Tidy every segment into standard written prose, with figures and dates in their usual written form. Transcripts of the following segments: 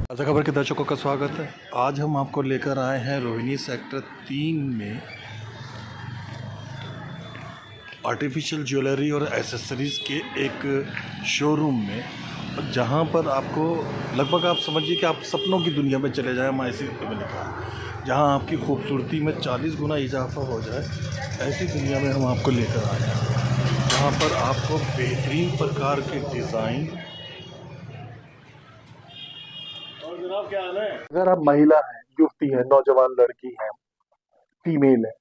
ताज़ा खबर के दर्शकों का स्वागत है। आज हम आपको लेकर आए हैं रोहिणी सेक्टर 3 में आर्टिफिशियल ज्वेलरी और एसेसरीज़ के एक शोरूम में, जहां पर आपको लगभग आप समझिए कि आप सपनों की दुनिया में चले जाएं। मैं इसी में लिखा है, जहां आपकी खूबसूरती में 40 गुना इजाफा हो जाए, ऐसी दुनिया में हम आपको लेकर आए हैं, जहां पर आपको बेहतरीन प्रकार के डिज़ाइन। क्या हाल है? अगर आप महिला हैं, युवती हैं, नौजवान लड़की हैं, फीमेल है,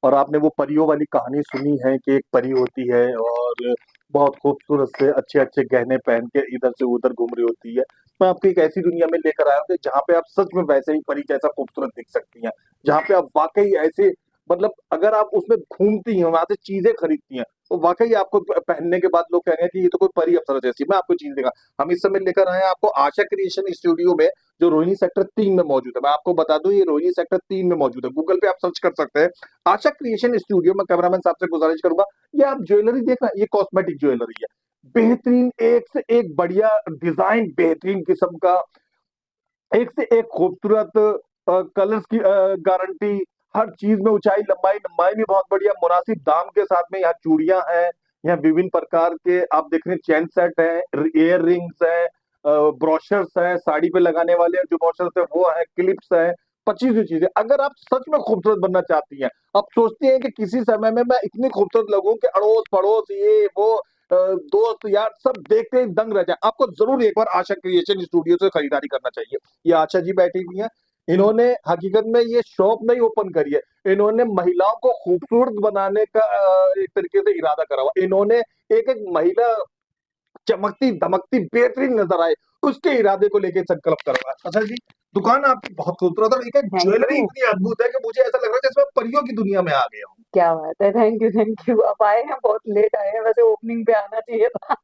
और आपने वो परियों वाली कहानी सुनी है कि एक परी होती है और बहुत खूबसूरत से अच्छे अच्छे गहने पहन के इधर से उधर घूम रही होती है। मैं आपको एक ऐसी दुनिया में लेकर आया हूँ कि जहाँ पे आप सच में वैसे ही परी जैसा खूबसूरत दिख सकती हैं, जहाँ पे आप वाकई ऐसे, मतलब अगर आप उसमें घूमती हैं, वहां से चीजें खरीदती हैं, तो वाकई आपको पहनने के बाद लोग कहेंगे कि ये तो कोई परी अप्सरा जैसी। मैं आपको चीज दिखा, हम इस समय लेकर आए हैं आपको आशा क्रिएशन स्टूडियो में, जो रोहिणी सेक्टर 3 में मौजूद है। मैं आपको बता दूं, ये रोहिणी सेक्टर 3 में मौजूद है। गूगल पे आप सर्च कर सकते हैं आशा क्रिएशन स्टूडियो में। कैमरामैन साहब से गुजारिश करूंगा, ये आप ज्वेलरी देख रहे हैं, ये कॉस्मेटिक ज्वेलरी है, बेहतरीन, एक से एक बढ़िया डिजाइन, बेहतरीन किस्म का, एक से एक खूबसूरत कलर्स की गारंटी, हर चीज में ऊंचाई लंबाई, लंबाई भी बहुत बढ़िया, मुनासिब दाम के साथ में। यहाँ चूड़ियां हैं, यहाँ विभिन्न प्रकार के आप देख रहे हैं चैन सेट है, इयर रिंग्स है, ब्रोशर्स है, साड़ी पे लगाने वाले जो ब्रोशर्स है वो है, क्लिप्स है, 25 चीजें। अगर आप सच में खूबसूरत बनना चाहती हैं, आप सोचती हैं कि किसी समय में मैं इतनी खूबसूरत लगूं कि अड़ोस पड़ोस ये वो दोस्त यार सब देखते ही दंग रह जाए, आपको जरूर एक बार आशा क्रिएशन स्टूडियो से खरीदारी करना चाहिए। ये आशा जी बैठी हुई हैं, इन्होंने हकीकत में ये शॉप नहीं ओपन करी है, इन्होंने महिलाओं को खूबसूरत बनाने का एक तरीके से इरादा करा हुआ। इन्होंने एक एक महिला चमकती दमकती बेहतरीन नजर आए, उसके इरादे को लेकर संकल्प करा। अच्छा जी, दुकान आपकी बहुत खूबसूरत है, एक ज्वेलरी इतनी अद्भुत है कि मुझे ऐसा लग रहा है जैसे मैं परियों की दुनिया में आ गया हूँ। क्या बात है। Thank you. आप आए हैं, बहुत लेट आए हैं, वैसे ओपनिंग पे आना चाहिए था।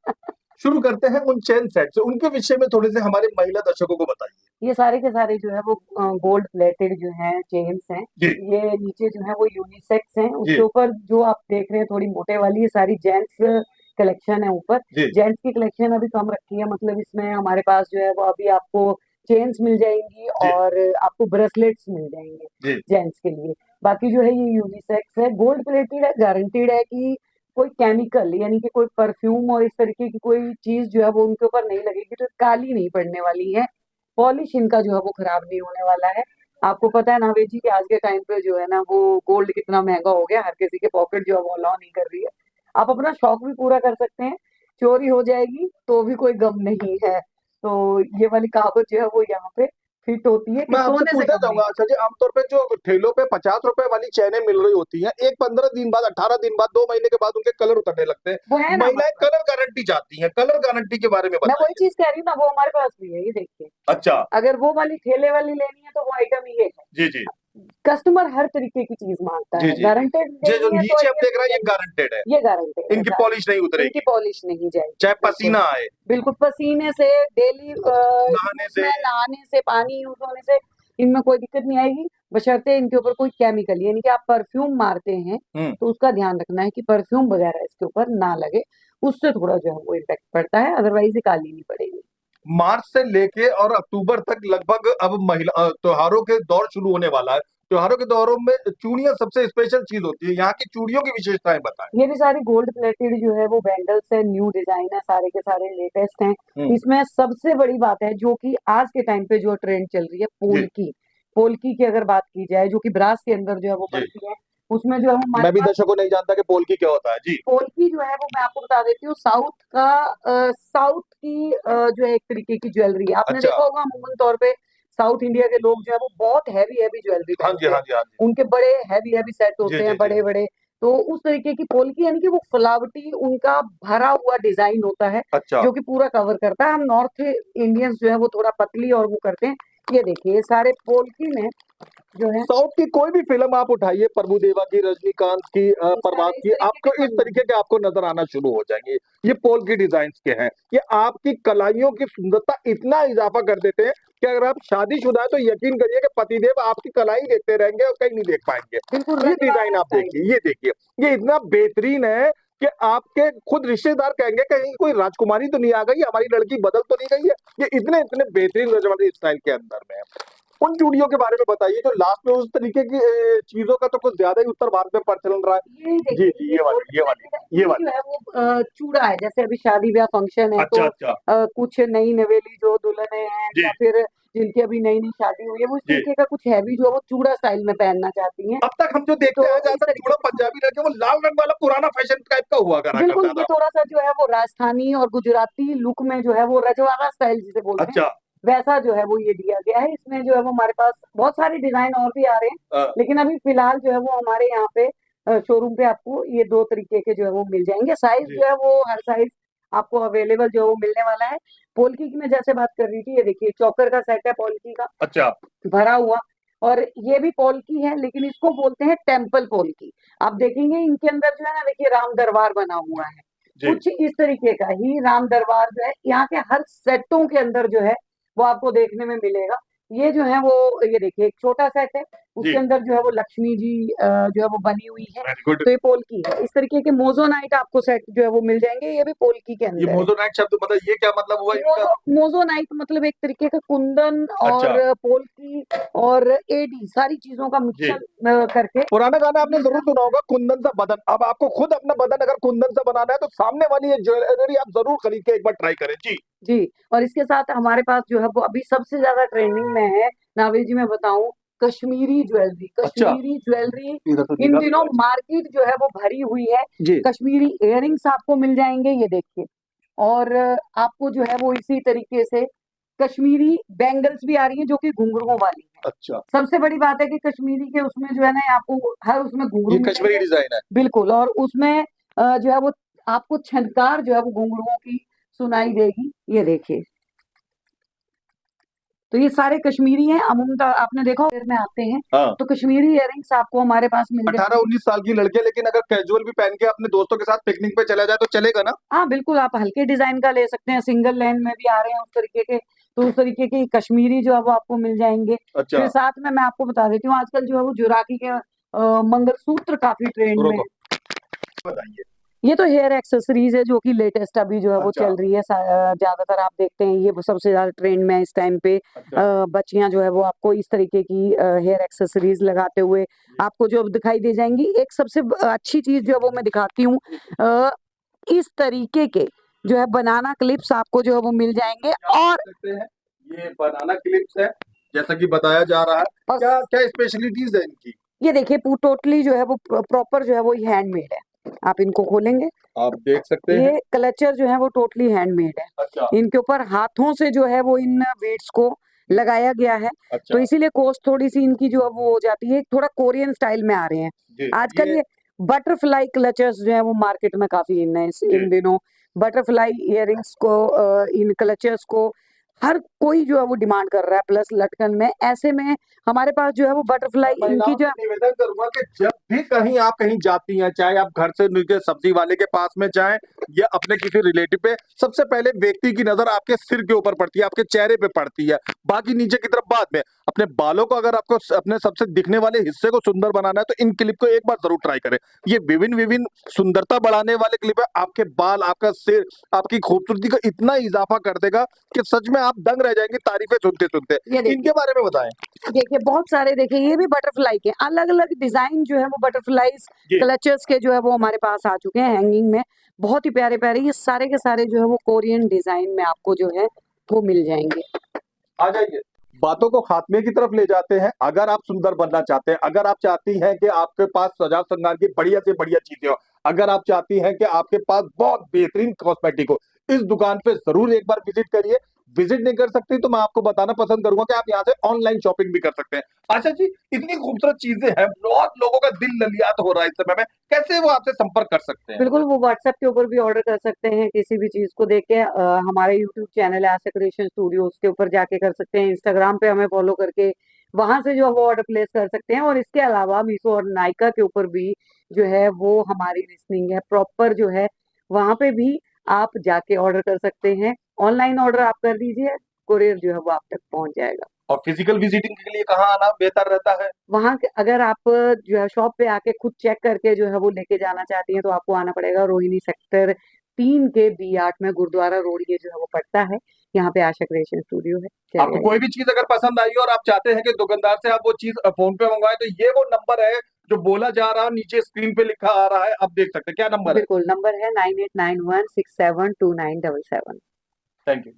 शुरू करते हैं उन चेन सेट से, उनके विषय में थोड़े से हमारे महिला दर्शकों को बताइए। ये सारे के सारे जो है वो गोल्ड प्लेटेड जो है चेन्स हैं। जी ये नीचे जो है वो यूनिसेक्स हैं, जी उसके ऊपर जो आप देख रहे हैं थोड़ी मोटे वाली, ये सारी जेंट्स कलेक्शन है। ऊपर जी जेंट्स की कलेक्शन अभी कम रखी है, मतलब इसमें हमारे पास जो है वो अभी आपको चेन्स मिल जाएंगी जी और आपको ब्रेसलेट्स मिल जाएंगे जी जेंट्स के लिए। बाकी जो है ये यूनिसेक्स है, गोल्ड प्लेटेड है, गारंटीड है कि कोई केमिकल यानी कि कोई परफ्यूम और इस तरीके की कोई चीज जो है वो उनके ऊपर नहीं लगेगी, तो काली नहीं पड़ने वाली है। पॉलिश इनका जो है वो खराब नहीं होने वाला है। आपको पता है नावेद जी कि आज के टाइम पे जो है ना वो गोल्ड कितना महंगा हो गया, हर किसी के पॉकेट जो है वो अलाउ नहीं कर रही है। आप अपना शौक भी पूरा कर सकते हैं, चोरी हो जाएगी तो भी कोई गम नहीं है। तो ये वाली कहावत जो है वो यहाँ पे फिट होती है कि मैं आपसे सोने से पूछना कम नहीं। चाहूंगा, अच्छा जी, आमतौर पे जो ठेलों पे 50 रुपए वाली चैनें मिल रही होती हैं, एक 15 दिन बाद, 18 दिन बाद, 2 महीने के बाद उनके कलर उतरने लगते हैं, वो है ना महिलाएं हमारे पास। कलर गारंटी चाहती हैं, कलर गारंटी के बारे में मैं वही बताइए। चीज कह रही हूँ ना, वो हमारे पास भी है, ये देखिए। अच्छा। अगर वो वाली ठेले वाली लेनी है तो वो आइटम ये है। जी जी कस्टमर हर तरीके की चीज मांगता जी है, जी जी गारंटेड जी जो लेनी है तो नीचे हम ये देख रहे मिल हैं ये जाएगी। गारंटेड है, ये गारंटेड है, इनकी पॉलिश नहीं इनकी उतरेगी, पॉलिश नहीं जाएगी, चाहे बिल्कुल। पसीना आए, बिल्कुल पसीने से, डेली नहाने यूज से। में नहाने से, पानी यूज होने से इनमें कोई दिक्कत नहीं आएगी, बशर्ते इनके ऊपर कोई केमिकल यानी कि आप परफ्यूम मारते हैं हम्म। तो उसका ध्यान रखना है कि परफ्यूम वगैरह इसके ऊपर ना लगे, उससे थोड़ा जो है वो इम्पेक्ट पड़ता है, अदरवाइज ये काली नहीं पड़ेगी। मार्च से लेके और अक्टूबर तक लगभग अब महिला त्योहारों के दौर शुरू होने वाला है। त्योहारों के दौरों में चूड़ियां सबसे स्पेशल चीज होती है, यहाँ की चूड़ियों की विशेषताएं बताएं। ये भी सारी गोल्ड प्लेटेड जो है वो बैंगल्स है, न्यू डिजाइन है, सारे के सारे लेटेस्ट हैं। हम्म। इसमें सबसे बड़ी बात है जो कि आज के टाइम पे जो ट्रेंड चल रही है, जी पोल्की। पोल्की की अगर बात की जाए, जो कि ब्रास के अंदर जो है वो जी। बनती है, उसमें जो है वो हमारे मैं भी पास दर्शकों को नहीं जानता कि पोल्की क्या होता है जी। पोल्की जो है वो मैं आपको बता देती हूँ, साउथ की जो है एक तरीके की ज्वेलरी है। आपने अच्छा। देखा होगा अमूमन तौर पे साउथ इंडिया के लोग जो है वो बहुत हैवी हैवी ज्वेलरी हाँ जी पहनते हैं, हाँ जी हाँ जी। उनके बड़े हैवी हैवी सेट जी होते जी हैं, जी। बड़े बड़े। तो उस तरीके की पोल्की यानी कि वो फ्लावटी उनका भरा हुआ डिजाइन होता है, अच्छा। जो कि पूरा कवर करता है। हम नॉर्थ इंडियंस जो है वो थोड़ा पतली और वो करते हैं। ये देखिए, ये सारे पोल्की में जो है साउथ की कोई भी फिल्म आप उठाइए, प्रभुदेवा की, रजनीकांत की, ये प्रभास सारे इस की, तरीके के आपको इस कवर तरीके के आपको नजर आना शुरू हो जाएंगे। ये पोल की डिजाइन के हैं, ये आपकी कलाइयों की सुंदरता इतना इजाफा कर देते हैं कि अगर आप शादीशुदा है तो यकीन करिए कि पतिदेव आपकी कलाई देखते रहेंगे और कहीं नहीं देख पाएंगे। बिल्कुल ये रजवाड़ा डिजाइन आप स्टाइल। देखिए, ये देखिए, ये इतना बेहतरीन है कि आपके खुद रिश्तेदार कहेंगे कहीं कोई राजकुमारी तो नहीं आ गई, हमारी लड़की बदल तो नहीं गई है, ये इतने इतने बेहतरीन नौजवानी स्टाइल के अंदर में है। उन चूड़ियों के बारे में बताइए जो लास्ट में उस तरीके की चीजों का तो कुछ ज्यादा ही उत्तर भारत में प्रचलन रहा है। ये जी देखिए जी, ये वाली ये वाली ये वाली। जो है वो चूड़ा है, जैसे अभी शादी ब्याह फंक्शन है अच्छा तो अच्छा। कुछ नई नवेली जो दुल्हन है जी या फिर जिनकी अभी नई नई शादी हुई है, वो इस जी। तरीके का कुछ हैवी जो है वो चूड़ा स्टाइल में पहनना चाहती हैं। अब तक हम जो देखते तो हैं इस ज्यादातर तरीके चूड़ा से पंजाबी लड़के वो लाल रंग वाला पुराना फैशन टाइप का हुआ करा बिल्कुल, करता ये था। थोड़ा-सा जो है वो राजस्थानी और गुजराती लुक में जो है वो रजवाड़ा स्टाइल जिसे बोलते हैं, अच्छा। वैसा जो है वो ये दिया गया है। इसमें जो है वो हमारे पास बहुत सारे डिज़ाइन और भी आ रहे हैं, लेकिन अभी फ़िलहाल जो है वो हमारे यहाँ पे शोरूम पे आपको ये 2 तरीके के जो है वो मिल जाएँगे। साइज़ जी। जो है वो हर साइज़ आपको अवेलेबल जो है वो मिलने वाला है। पोल्की की मैं जैसे बात कर रही थी, ये देखिए चोकर का सेट है पोल्की का, अच्छा। भरा हुआ। और ये भी पोल्की है, लेकिन इसको बोलते हैं टेम्पल पोल्की। आप देखेंगे इनके अंदर जो है ना, देखिए राम दरबार बना हुआ है। जी। कुछ इस तरीके का ही राम दरबार जो है यहाँ के हर सेटों के अंदर जो है वो आपको देखने में मिलेगा। ये जो है वो ये देखिए एक छोटा सेट है, जी। उसके अंदर जो है वो लक्ष्मी जी जो है वो बनी हुई है। Very good. तो ये पोल्की है। इस तरीके के मोज़ोनाइट आपको सेट जो है वो मिल जाएँगे, ये भी पोल्की के ये अंदर है। मोज़ोनाइट शब्द मतलब ये क्या मतलब हुआ इनका? मोज़ोनाइट मतलब एक तरीके का कुंदन अच्छा। और पोल्की और एडी सारी चीज़ों का जी। मिक्सचर करके पुराना गाना आपने ज़रूर सुना होगा कुंदन सा बदन। अब आपको खुद अपना बदन अगर कुंदन सा बनाना है तो सामने वाली ये ज्वेलरी आप ज़रूर खरीद के एक बार ट्राई करें। जी। जी, और इसके साथ हमारे पास जो है वो अभी सबसे ज़्यादा ट्रेंडिंग में है, नाविद जी मैं बताऊँ, कश्मीरी ज्वेलरी। अच्छा। कश्मीरी ज्वेलरी इधर तो इन निगाह दिनों भी मार्केट जो है वो भरी हुई है। जी। कश्मीरी इयररिंग्स आपको मिल जाएँगे, ये देखिए। और आपको जो है वो इसी तरीके से कश्मीरी बैंगल्स भी आ रही हैं जो कि घुंघरुओं वाली हैं। अच्छा। सबसे बड़ी बात है कि कश्मीरी के उसमें जो है ना आपको हर उसमें घुंघरू ये कश्मीरी मिलेंगे। डिज़ाइन है। बिल्कुल, और उसमें जो है वो आपको छनकार जो है वो घुंघरुओं की सुनाई देगी, ये देखिए। तो ये सारे कश्मीरी हैं, अमूमन आपने देखा होगा में आते हैं, हाँ। तो कश्मीरी इयररिंग्स आपको हमारे पास मिल जाएँगे। 18-19 साल की लड़की लेकिन अगर कैजुअल भी पहन के अपने दोस्तों के साथ पिकनिक पे चला जाए तो चलेगा ना? हाँ, बिल्कुल आप हल्के डिज़ाइन का ले सकते हैं, सिंगल लेन में भी आ रहे हैं उस तरीके के, तो उस तरीके के कश्मीरी जो है वो आपको मिल जाएँगे। अच्छा। फिर साथ में मैं आपको बता देती हूँ आजकल जो है वो जुराकी के मंगलसूत्र काफ़ी ट्रेंड में रुको, है। बताइए। ये तो हेयर एक्सेसरीज़ है जो कि लेटेस्ट अभी जो है वो अच्छा। चल रही है। ज़्यादातर आप देखते हैं ये वो सबसे ज़्यादा ट्रेंड में है इस टाइम पे। अच्छा। बच्चियाँ जो है वो आपको इस तरीके की हेयर एक्सेसरीज़ लगाते हुए आपको जो अब दिखाई दे जाएँगी। एक सबसे अच्छी चीज़ जो है वो मैं दिखाती हूँ। अ, इस तरीके के जो है बनाना क्लिप्स आपको जो है वो मिल जाएँगे आप और देख सकते हैं, ये बनाना क्लिप्स है, जैसा कि बताया जा रहा है। और क्या क्या स्पेशलिटीज़ है इनकी? ये देखिए टोटली जो है वो प्रॉपर जो है वो हैंडमेड है। आप इनको खोलेंगे, आप देख सकते हैं। ये क्लचर जो है वो टोटली हैंडमेड है। अच्छा। इनके ऊपर हाथों से जो है वो इन बीड्स को लगाया गया है, तो अच्छा। इसीलिए कॉस्ट थोड़ी-सी इनकी जो है वो हो जाती है, थोड़ा कोरियन स्टाइल में आ रहे हैं। जी। आजकल ये ये बटरफ्लाई क्लचर्स जो है वो मार्केट में काफ़ी इन है जी। इन दिनों। बटरफ्लाई इयररिंग्स को इन क्लचर्स को हर कोई जो है वो डिमांड कर रहा है प्लस लटकन में। ऐसे में हमारे पास जो है वो बटरफ्लाई मैं इनकी महिलाओं जो से निवेदन करूँगा कि जब भी कहीं आप कहीं जाती हैं, चाहे आप घर से नीचे सब्जी वाले के पास में जाएँ या अपने किसी रिलेटिव पे, सबसे पहले व्यक्ति की नज़र आपके सिर के ऊपर पड़ती है, आपके चेहरे पे पड़ती है, बाकी नीचे की तरफ बाद में। अपने बालों को अगर आपको अपने सबसे दिखने वाले हिस्से को सुंदर बनाना है, तो इन क्लिप को एक बार ज़रूर ट्राई करें। ये विभिन्न-विभिन्न सुंदरता बढ़ाने वाले क्लिप है। आपके बाल, आपका सिर, आपकी खूबसूरती का इतना इज़ाफ़ा कर देगा कि सच में आप दंग रह जाएँगे तारीफ़ें सुनते-सुनते। ये इनके देखिए बारे में बताएँ। देखिए बहुत सारे देखिए ये भी बटरफ्लाई के अलग-अलग डिज़ाइन जो है वो बटरफ्लाइज़ जी। क्लचर्स के जो है वो हमारे पास आ चुके हैं हैंगिंग में। बहुत ही प्यारे-प्यारे ये सारे के सारे जो है वो कोरियन डिज़ाइन में आपको जो है वो मिल जाएँगे। आ जाइए। बातों को खात्मे की तरफ ले जाते हैं। अगर आप सुंदर बनना चाहते हैं, अगर आप चाहती हैं कि आपके पास सजा-श्रृंगार की बढ़िया से बढ़िया चीज़ें हो, अगर आप चाहती हैं कि आपके पास बहुत बेहतरीन कॉस्मेटिक हो, इस दुकान पे ज़रूर एक बार विज़िट करिए। विज़िट नहीं कर सकती तो मैं आपको बताना पसंद करूँगा कि आप यहाँ से ऑनलाइन शॉपिंग भी कर सकते हैं। आशा जी, इतनी खूबसूरत चीज़ें हैं, बहुत लोगों का दिल ललियात हो रहा है इस समय में, कैसे वो आपसे संपर्क कर सकते हैं? बिल्कुल, वो व्हाट्सएप के ऊपर भी ऑर्डर कर सकते हैं, किसी भी चीज़ को देख के हमारे यूट्यूब चैनल है आशा क्रिएशन स्टूडियो उसके ऊपर जाके कर सकते हैं, इंस्टाग्राम पे हमें फ़ॉलो करके वहाँ से जो है वो ऑर्डर प्लेस कर सकते हैं और इसके अलावा मीशो और नायका के ऊपर भी जो है वो हमारी लिस्टिंग है प्रॉपर जो है, वहाँ पे भी आप जाके ऑर्डर कर सकते हैं। ऑनलाइन ऑर्डर आप कर दीजिए, कोरियर जो है वो आप तक पहुँच जाएगा। और फिजिकल विजिटिंग के लिए कहाँ आना बेहतर रहता है? वहां अगर आप जो है शॉप पे आके खुद चेक करके जो है वो लेके जाना चाहती हैं तो आपको आना पड़ेगा रोहिणी सेक्टर 3 के B8 में गुरुद्वारा रोड ये जो है वो पड़ता है। यहाँ पे आशा क्रिएशन स्टूडियो है, चले आपको कोई आइए। भी चीज अगर पसंद आई और आप चाहते हैं कि दुकानदार से आप वो चीज फोन पे मंगवाएं, तो ये वो नंबर है जो बोला जा रहा है, नीचे स्क्रीन पे लिखा आ रहा है, आप देख सकते हैं। क्या नंबर है? बिल्कुल, नंबर है 9891672977। Thank you.